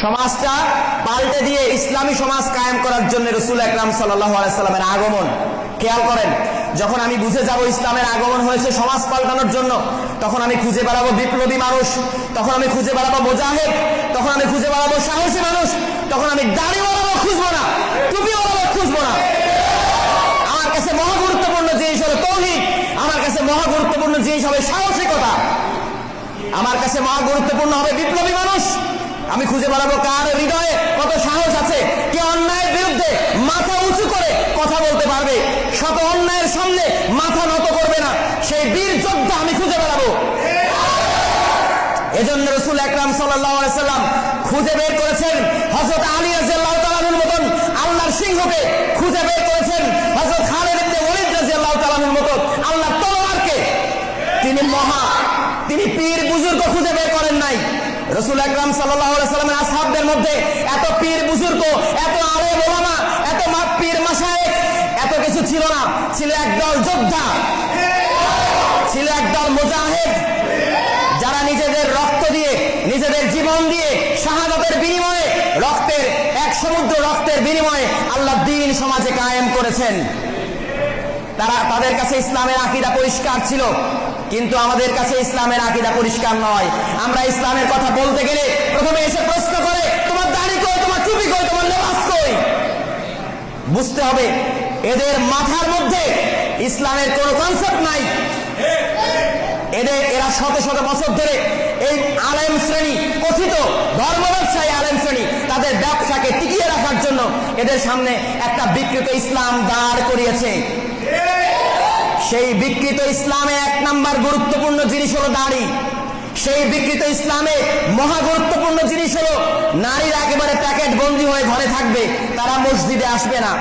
সমাজটা পাল্টে দিয়ে ইসলামী সমাজ কায়েম করার জন্য রাসূল আকরাম সাল্লাল্লাহু আলাইহি সাল্লামের আগমন। খেয়াল করেন, যখন আমি বুঝে যাব ইসলামের আগমন হয়েছে সমাজ পাল্টানোর জন্য, তখন আমি খুঁজে বেড়াবো বিপ্লবী মানুষ, তখন আমি খুঁজে বেড়াবো মুজাহিদ, তখন আমি খুঁজে বেড়াবো সাহসী মানুষ, তখন আমি দাড়িওয়ালাও খুঁজবো না, টুপিওয়ালাও খুঁজবো না। আমার কাছে মহা গুরুত্বপূর্ণ জিনিস হলো তাওহীদ, আমার কাছে মহা গুরুত্বপূর্ণ জিনিস হবে সাহসিকতা, আমার কাছে মহা গুরুত্বপূর্ণ হবে বিপ্লবী মানুষ। আমি খুঁজে বেড়াবো কার হৃদয়ে কত সাহস আছে, কে অন্যায়ের বিরুদ্ধে মাথা উঁচু করে কথা বলতে পারবে, শত অন্যায়ের সামনে মাথা নত করবে না, সেই বীর যোদ্ধা আমি খুঁজে বেড়াবো। এজন্য রাসূল আকরাম সাল্লাল্লাহু আলাইহি সাল্লাম খুঁজে বের করেছেন হযরত আলী রাদিয়াল্লাহু তাআলা আনহুর মতন আল্লাহর সিংহকে, খুঁজে বের করেছেন হযরত খালিদ ইবনে ওয়ালিদ রাদিয়াল্লাহু তাআলা আনহুর মতন আল্লাহর তলোয়ারকে। তিনি পীর বুজুর্গ খুঁজে বের করেন নাই। রাসূল আকরাম সাল্লাল্লাহু আলাইহি সাল্লামের আসহাবদের মধ্যে এত পীর বুজুর্গ, এত আলেম ওলামা, এত পীর মাশায়েখ, এত কিছু ছিল না। ছিল একদল যোদ্ধা, ছিল একদল মুজাহিদ, যারা নিজেদের রক্ত দিয়ে, নিজেদের জীবন দিয়ে, শাহাদাতের বিনিময়ে, রক্তের এক সমুদ্র রক্তের বিনিময়ে আল্লাহর দ্বীন সমাজে কায়েম করেছেন। তাদের কাছে ইসলামের আকীদা পরিষ্কার ছিল, কিন্তু আমাদের কাছে ইসলামের আকীদা পরিষ্কার নয়। আমরা ইসলামের কথা বলতে গেলে প্রথমে এসে প্রশ্ন করে, তোমার দাড়ি কই, তোমার টুপি কই, তোমার লেবাস কই? বুঝতে হবে এদের মাথার মধ্যে ইসলামের কোনো কনসেপ্ট নাই। এরা শত শত বছর ধরে এই আলেম শ্রেণী, কথিত ধর্ম ব্যবসায়ী আলেম শ্রেণী, তাদের ব্যবসাকে টিকিয়ে রাখার জন্য এদের সামনে একটা বিকৃত ইসলাম দাঁড় করিয়েছে। সেই বিকৃত ইসলামে এক নাম্বার গুরুত্বপূর্ণ জিনিস হলো দাড়ি। সেই বিকৃত ইসলামে মহা গুরুত্বপূর্ণ জিনিস হলো নারীরা একেবারে প্যাকেট বন্দী হয়ে ঘরে থাকবে, তারা মসজিদে আসবে না,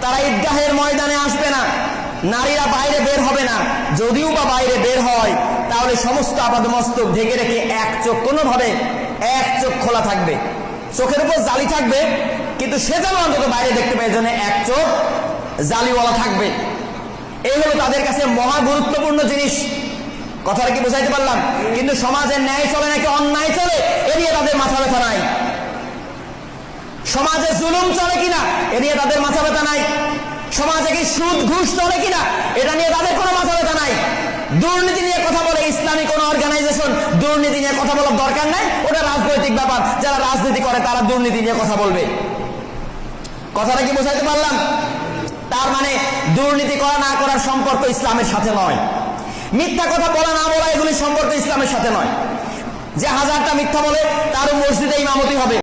তারা ঈদগাহের ময়দানে আসবে না, নারীরা বাইরে বের হবে না, যদিও বা বাইরে বের হয় তাহলে সমস্ত আপাদমস্তক ঢেকে রেখে এক চোখ, কোনোভাবে এক চোখ খোলা থাকবে, চোখের উপর জালি থাকবে, কিন্তু সে যেন অন্তত বাইরে দেখতে পায়, জন্য এক চোখ জালিওয়ালা থাকবে। এই হলো তাদের কাছে মহা গুরুত্বপূর্ণ জিনিস। কথাটা কি বোঝাইতে পারলাম? কিন্তু সমাজের ন্যায় চলে নাকি অন্যায় চলে, এ নিয়ে তাদের মাথা ব্যথা নাই। সমাজে জুলুম চলে কিনা, এ নিয়ে তাদের মাথা ব্যথা নাই। সমাজে কি সুদ ঘুষ চলে কিনা, এটা নিয়ে তাদের কোনো মাথা ব্যথা নাই। দুর্নীতি নিয়ে কথা বলে ইসলামী কোন অর্গানাইজেশন, দুর্নীতি নিয়ে কথা বলার দরকার নাই, ওটা রাজনৈতিক ব্যাপার, যারা রাজনীতি করে তারা দুর্নীতি নিয়ে কথা বলবে। কথাটা কি বোঝাইতে পারলাম? তার মানে দুর্নীতি করা না করার সম্পর্ক ইসলামের সাথে নয়, মিথ্যা কথা বলা না বলা এগুলি সম্পর্ক ইসলামের সাথে নয়। যে 1000টা মিথ্যা বলে তারও মসজিদে ইমামতি হবে।